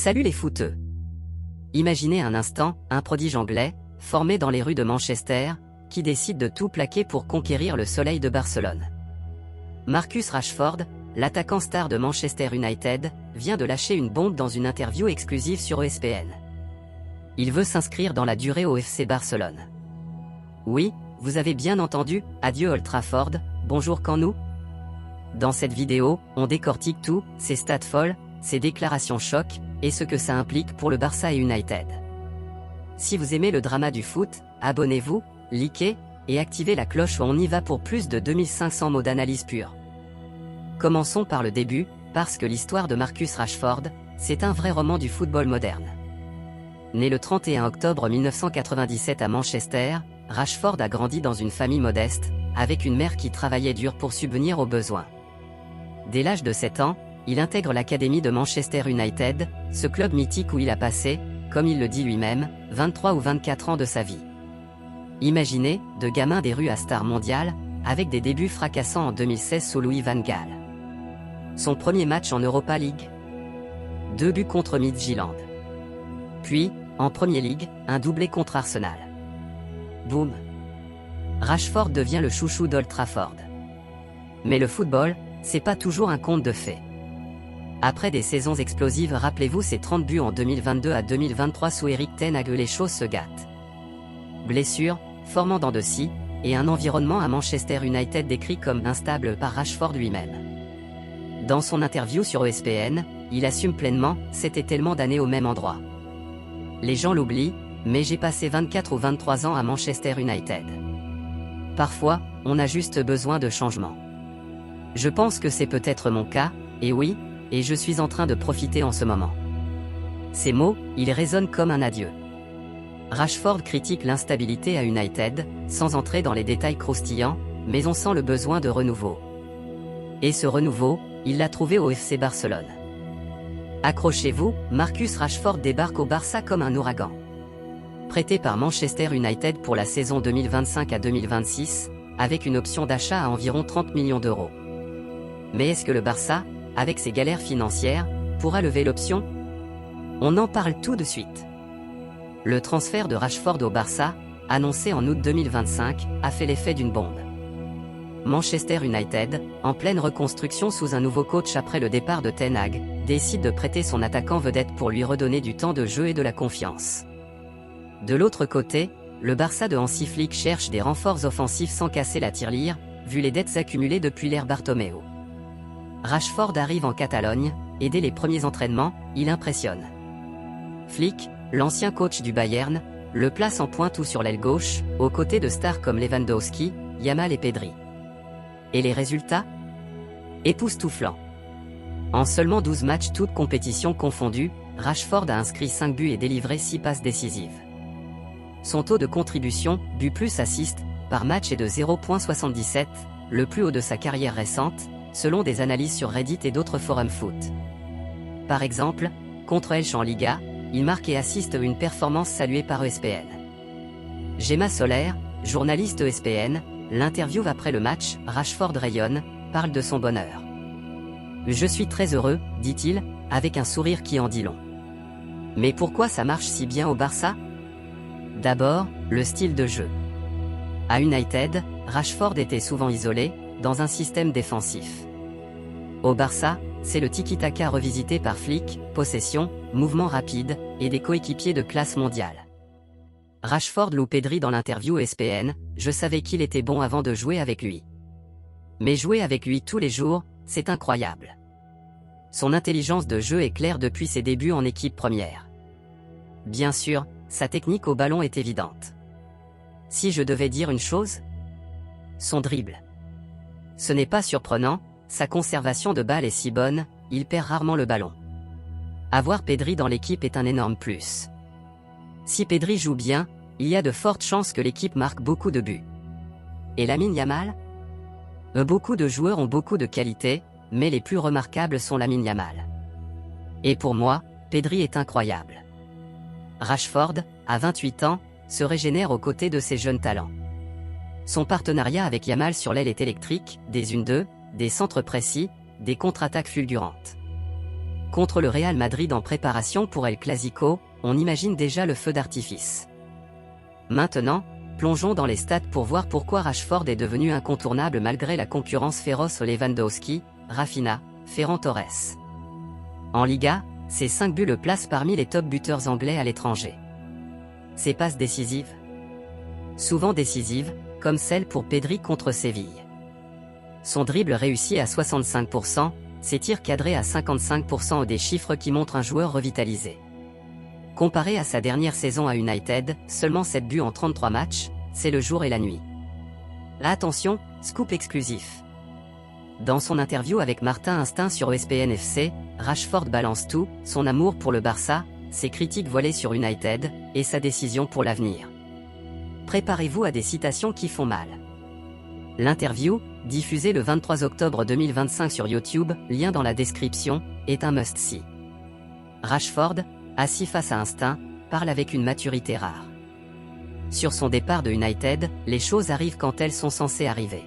Salut les footeux. Imaginez un instant, un prodige anglais, formé dans les rues de Manchester, qui décide de tout plaquer pour conquérir le soleil de Barcelone. Marcus Rashford, l'attaquant star de Manchester United, vient de lâcher une bombe dans une interview exclusive sur ESPN. Il veut s'inscrire dans la durée au FC Barcelone. Oui, vous avez bien entendu, adieu Old Trafford, bonjour Camp Nou. Dans cette vidéo, on décortique tout, ses stats folles, ses déclarations choc, et ce que ça implique pour le Barça et United. Si vous aimez le drama du foot, abonnez-vous, likez, et activez la cloche où on y va pour plus de 2500 mots d'analyse pure. Commençons par le début, parce que l'histoire de Marcus Rashford, c'est un vrai roman du football moderne. Né le 31 octobre 1997 à Manchester, Rashford a grandi dans une famille modeste, avec une mère qui travaillait dur pour subvenir aux besoins. Dès l'âge de 7 ans, il intègre l'académie de Manchester United, ce club mythique où il a passé, comme il le dit lui-même, 23 ou 24 ans de sa vie. Imaginez, de gamin des rues à star mondiale, avec des débuts fracassants en 2016 sous Louis van Gaal. Son premier match en Europa League. 2 buts contre Midtjylland. Puis, en Premier League, un doublé contre Arsenal. Boum. Rashford devient le chouchou d'Old Trafford. Mais le football, c'est pas toujours un conte de fées. Après des saisons explosives, rappelez-vous ses 30 buts en 2022 à 2023 sous Erik ten Hag, les choses se gâtent. Blessures, forme en dents de scie, et un environnement à Manchester United décrit comme instable par Rashford lui-même. Dans son interview sur ESPN, il assume pleinement « C'était tellement d'années au même endroit. Les gens l'oublient, mais j'ai passé 24 ou 23 ans à Manchester United. Parfois, on a juste besoin de changement. Je pense que c'est peut-être mon cas, et oui, et je suis en train de profiter en ce moment. » Ces mots, ils résonnent comme un adieu. Rashford critique l'instabilité à United, sans entrer dans les détails croustillants, mais on sent le besoin de renouveau. Et ce renouveau, il l'a trouvé au FC Barcelone. Accrochez-vous, Marcus Rashford débarque au Barça comme un ouragan. Prêté par Manchester United pour la saison 2025 à 2026, avec une option d'achat à environ 30 millions d'euros. Mais est-ce que le Barça, avec ses galères financières, pourra lever l'option? On en parle tout de suite. Le transfert de Rashford au Barça, annoncé en août 2025, a fait l'effet d'une bombe. Manchester United, en pleine reconstruction sous un nouveau coach après le départ de Ten Hag, décide de prêter son attaquant vedette pour lui redonner du temps de jeu et de la confiance. De l'autre côté, le Barça de Hansi Flick cherche des renforts offensifs sans casser la tirelire, vu les dettes accumulées depuis l'ère Bartomeu. Rashford arrive en Catalogne, et dès les premiers entraînements, il impressionne. Flick, l'ancien coach du Bayern, le place en pointe ou sur l'aile gauche, aux côtés de stars comme Lewandowski, Yamal et Pedri. Et les résultats? Époustouflants. En seulement 12 matchs toutes compétitions confondues, Rashford a inscrit 5 buts et délivré 6 passes décisives. Son taux de contribution, but plus assist, par match est de 0,77, le plus haut de sa carrière récente, selon des analyses sur Reddit et d'autres forums foot. Par exemple, contre Elche en Liga, il marque et assiste une performance saluée par ESPN. Gemma Soler, journaliste ESPN, l'interview après le match, Rashford rayonne, parle de son bonheur. « Je suis très heureux, dit-il, avec un sourire qui en dit long. Mais pourquoi ça marche si bien au Barça? D'abord, le style de jeu. À United, Rashford était souvent isolé, dans un système défensif. Au Barça, c'est le tiki-taka revisité par Flick, possession, mouvement rapide, et des coéquipiers de classe mondiale. Rashford loue Pedri dans l'interview ESPN, je savais qu'il était bon avant de jouer avec lui. Mais jouer avec lui tous les jours, c'est incroyable. Son intelligence de jeu est claire depuis ses débuts en équipe première. Bien sûr, sa technique au ballon est évidente. Si je devais dire une chose, son dribble. Ce n'est pas surprenant, sa conservation de balle est si bonne, il perd rarement le ballon. Avoir Pedri dans l'équipe est un énorme plus. Si Pedri joue bien, il y a de fortes chances que l'équipe marque beaucoup de buts. Et Lamine Yamal? Beaucoup de joueurs ont beaucoup de qualités, mais les plus remarquables sont Lamine Yamal. Et pour moi, Pedri est incroyable. Rashford, à 28 ans, se régénère aux côtés de ses jeunes talents. Son partenariat avec Yamal sur l'aile est électrique, des 1-2, des centres précis, des contre-attaques fulgurantes. Contre le Real Madrid en préparation pour El Clasico, on imagine déjà le feu d'artifice. Maintenant, plongeons dans les stats pour voir pourquoi Rashford est devenu incontournable malgré la concurrence féroce Lewandowski, Rafinha, Ferran Torres. En Liga, ses 5 buts le placent parmi les top buteurs anglais à l'étranger. Ses passes décisives. Souvent décisives, comme celle pour Pedri contre Séville. Son dribble réussi à 65%, ses tirs cadrés à 55% des chiffres qui montrent un joueur revitalisé. Comparé à sa dernière saison à United, seulement 7 buts en 33 matchs, c'est le jour et la nuit. Attention, scoop exclusif. Dans son interview avec Martin Instinct sur ESPN FC, Rashford balance tout, son amour pour le Barça, ses critiques voilées sur United, et sa décision pour l'avenir. Préparez-vous à des citations qui font mal. L'interview, diffusée le 23 octobre 2025 sur YouTube, lien dans la description, est un must-see. Rashford, assis face à Instinct, parle avec une maturité rare. Sur son départ de United, les choses arrivent quand elles sont censées arriver.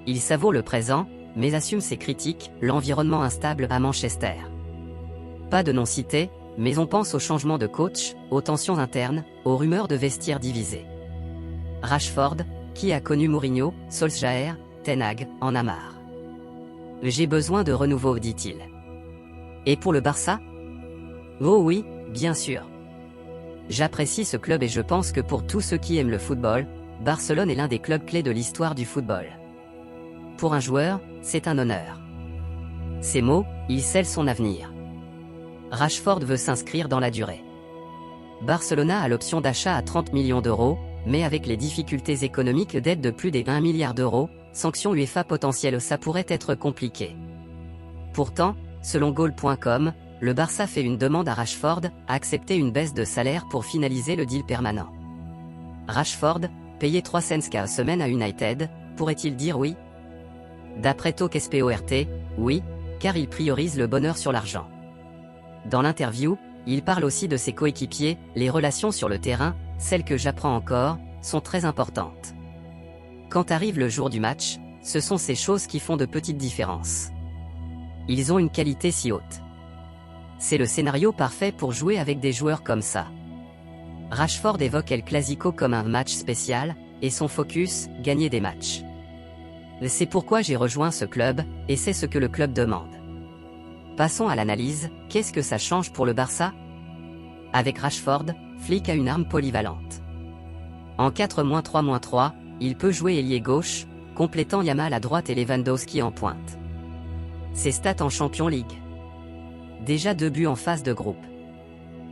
Il savoure le présent, mais assume ses critiques, l'environnement instable à Manchester. Pas de nom cité, mais on pense au changement de coach, aux tensions internes, aux rumeurs de vestiaires divisés. Rashford, qui a connu Mourinho, Solskjaer, Ten Hag, en a marre. J'ai besoin de renouveau, dit-il. Et pour le Barça ? Oh oui, bien sûr. J'apprécie ce club et je pense que pour tous ceux qui aiment le football, Barcelone est l'un des clubs clés de l'histoire du football. Pour un joueur, c'est un honneur. Ces mots, il scelle son avenir. Rashford veut s'inscrire dans la durée. Barcelona a l'option d'achat à 30 millions d'euros, mais avec les difficultés économiques d'aide de plus des 1 milliard d'euros, sanctions UEFA potentielles, ça pourrait être compliqué. Pourtant, selon Goal.com, le Barça fait une demande à Rashford, à accepter une baisse de salaire pour finaliser le deal permanent. Rashford, payé 300 K semaine à United, pourrait-il dire oui ? D'après Talksport, oui, car il priorise le bonheur sur l'argent. Dans l'interview, il parle aussi de ses coéquipiers, les relations sur le terrain, celles que j'apprends encore, sont très importantes. Quand arrive le jour du match, ce sont ces choses qui font de petites différences. Ils ont une qualité si haute. C'est le scénario parfait pour jouer avec des joueurs comme ça. Rashford évoque El Clasico comme un match spécial, et son focus, gagner des matchs. C'est pourquoi j'ai rejoint ce club, et c'est ce que le club demande. Passons à l'analyse, qu'est-ce que ça change pour le Barça ? Avec Rashford, Flick a une arme polyvalente. En 4-3-3, il peut jouer ailier gauche, complétant Yamal à droite et Lewandowski en pointe. Ses stats en Champions League. Déjà 2 buts en phase de groupe.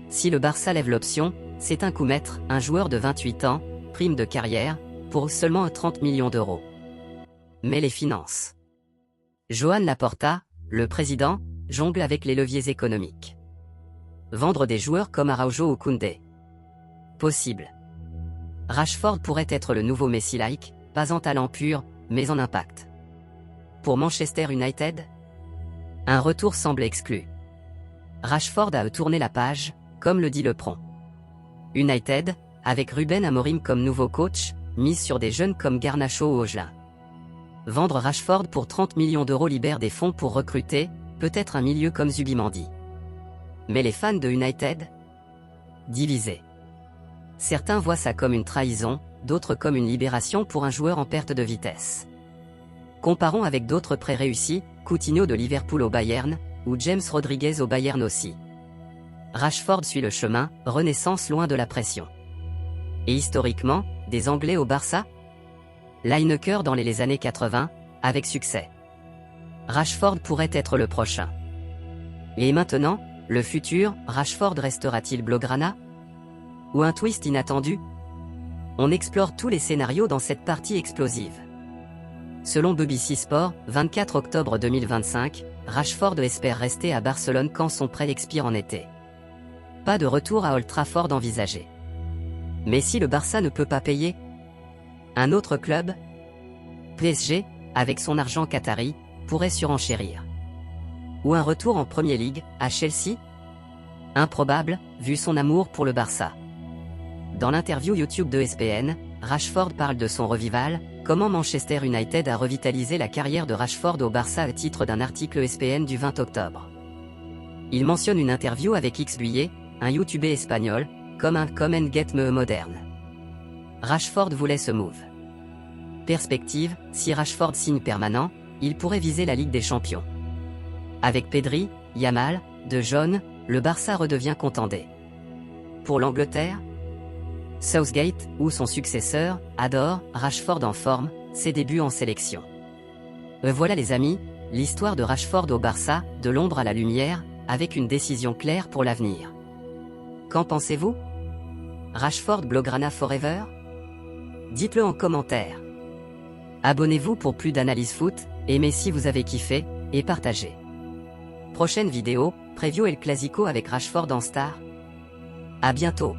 Si le Barça lève l'option, c'est un coup maître, un joueur de 28 ans, prime de carrière, pour seulement 30 millions d'euros. Mais les finances. Joan Laporta, le président, jongle avec les leviers économiques. Vendre des joueurs comme Araujo ou Koundé. Possible. Rashford pourrait être le nouveau Messi-like, pas en talent pur, mais en impact. Pour Manchester United, un retour semble exclu. Rashford a tourné la page, comme le dit Lepron. United, avec Ruben Amorim comme nouveau coach, mise sur des jeunes comme Garnacho ou Ogelin. Vendre Rashford pour 30 millions d'euros libère des fonds pour recruter, peut-être un milieu comme Zubimendi. Mais les fans de United ? Divisés. Certains voient ça comme une trahison, d'autres comme une libération pour un joueur en perte de vitesse. Comparons avec d'autres prêts réussis, Coutinho de Liverpool au Bayern, ou James Rodriguez au Bayern aussi. Rashford suit le chemin, renaissance loin de la pression. Et historiquement, des Anglais au Barça ? Lineker dans les années 80, avec succès. Rashford pourrait être le prochain. Et maintenant, le futur, Rashford restera-t-il Blaugrana ? Ou un twist inattendu ? On explore tous les scénarios dans cette partie explosive. Selon BBC Sport, 24 octobre 2025, Rashford espère rester à Barcelone quand son prêt expire en été. Pas de retour à Old Trafford envisagé. Mais si le Barça ne peut pas payer ? Un autre club ? PSG, avec son argent qatari, pourrait surenchérir. Ou un retour en Premier League, à Chelsea ? Improbable, vu son amour pour le Barça. Dans l'interview YouTube de ESPN, Rashford parle de son revival, comment Manchester United a revitalisé la carrière de Rashford au Barça à titre d'un article ESPN du 20 octobre. Il mentionne une interview avec XBuye, un YouTuber espagnol, comme un come and get me moderne. Rashford voulait ce move. Perspective, si Rashford signe permanent, il pourrait viser la Ligue des Champions. Avec Pedri, Yamal, De Jong, le Barça redevient contendé. Pour l'Angleterre, Southgate, ou son successeur, adore Rashford en forme, ses débuts en sélection. Voilà les amis, l'histoire de Rashford au Barça, de l'ombre à la lumière, avec une décision claire pour l'avenir. Qu'en pensez-vous? Rashford Blaugrana Forever? Dites-le en commentaire. Abonnez-vous pour plus d'analyse foot, aimez si vous avez kiffé, et partagez. Prochaine vidéo, preview El Clasico avec Rashford en star. À bientôt.